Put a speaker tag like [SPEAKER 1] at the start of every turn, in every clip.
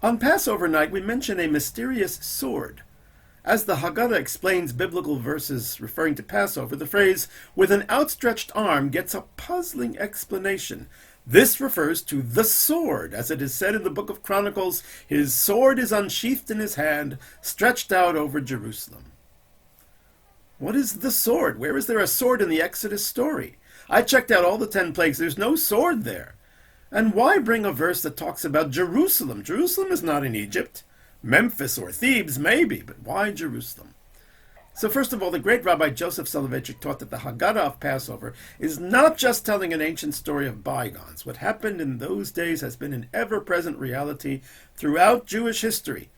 [SPEAKER 1] On Passover night, we mention a mysterious sword. As the Haggada explains biblical verses referring to Passover, the phrase, with an outstretched arm, gets a puzzling explanation. This refers to the sword. As it is said in the book of Chronicles, his sword is unsheathed in his hand, stretched out over Jerusalem. What is the sword? Where is there a sword in the Exodus story? I checked out all the 10 plagues. There's no sword there. And why bring a verse that talks about Jerusalem? Jerusalem is not in Egypt. Memphis or Thebes, maybe, but why Jerusalem? So first of all, the great Rabbi Joseph Soloveitchik taught that the Haggada of Passover is not just telling an ancient story of bygones. What happened in those days has been an ever-present reality throughout Jewish history.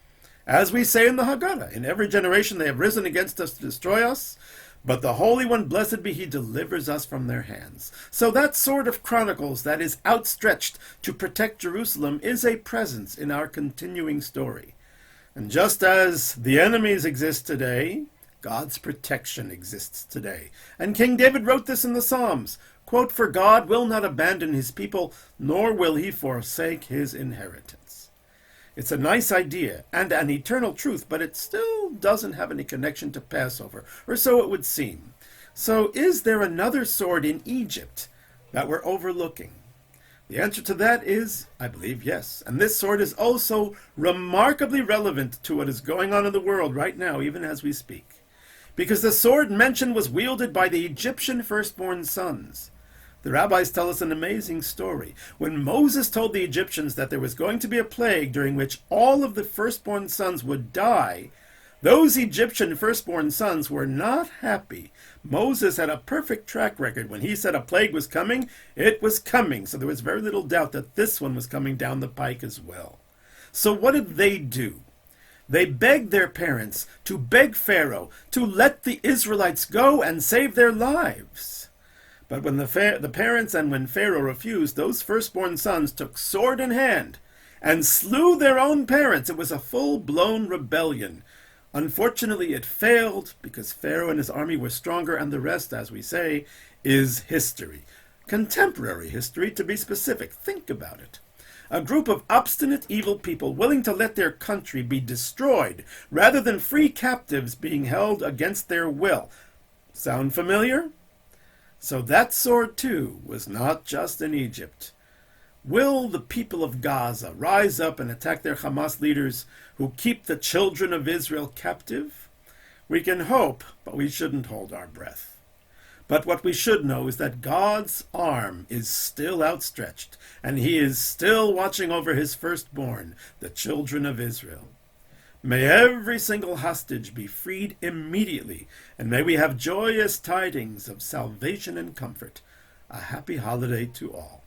[SPEAKER 1] As we say in the Haggada, in every generation they have risen against us to destroy us, but the Holy One, blessed be He, delivers us from their hands. So that sword of Chronicles that is outstretched to protect Jerusalem is a presence in our continuing story. And just as the enemies exist today, God's protection exists today. And King David wrote this in the Psalms, quote, "For God will not abandon his people, nor will he forsake his inheritance." It's a nice idea and an eternal truth, but it still doesn't have any connection to Passover, or so it would seem. So is there another sword in Egypt that we're overlooking? The answer to that is, I believe, yes. And this sword is also remarkably relevant to what is going on in the world right now, even as we speak. Because the sword mentioned was wielded by the Egyptian firstborn sons. The rabbis tell us an amazing story. When Moses told the Egyptians that there was going to be a plague during which all of the firstborn sons would die, those Egyptian firstborn sons were not happy. Moses had a perfect track record. When he said a plague was coming, it was coming. So there was very little doubt that this one was coming down the pike as well. So what did they do? They begged their parents to beg Pharaoh to let the Israelites go and save their lives. But when the parents and when Pharaoh refused, those firstborn sons took sword in hand and slew their own parents. It was a full-blown rebellion. Unfortunately, it failed because Pharaoh and his army were stronger, and the rest, as we say, is history. Contemporary history, to be specific. Think about it. A group of obstinate, evil people willing to let their country be destroyed rather than free captives being held against their will. Sound familiar? So that sword, too, was not just in Egypt. Will the people of Gaza rise up and attack their Hamas leaders who keep the children of Israel captive? We can hope, but we shouldn't hold our breath. But what we should know is that God's arm is still outstretched, and He is still watching over His firstborn, the children of Israel. May every single hostage be freed immediately, and may we have joyous tidings of salvation and comfort. A happy holiday to all.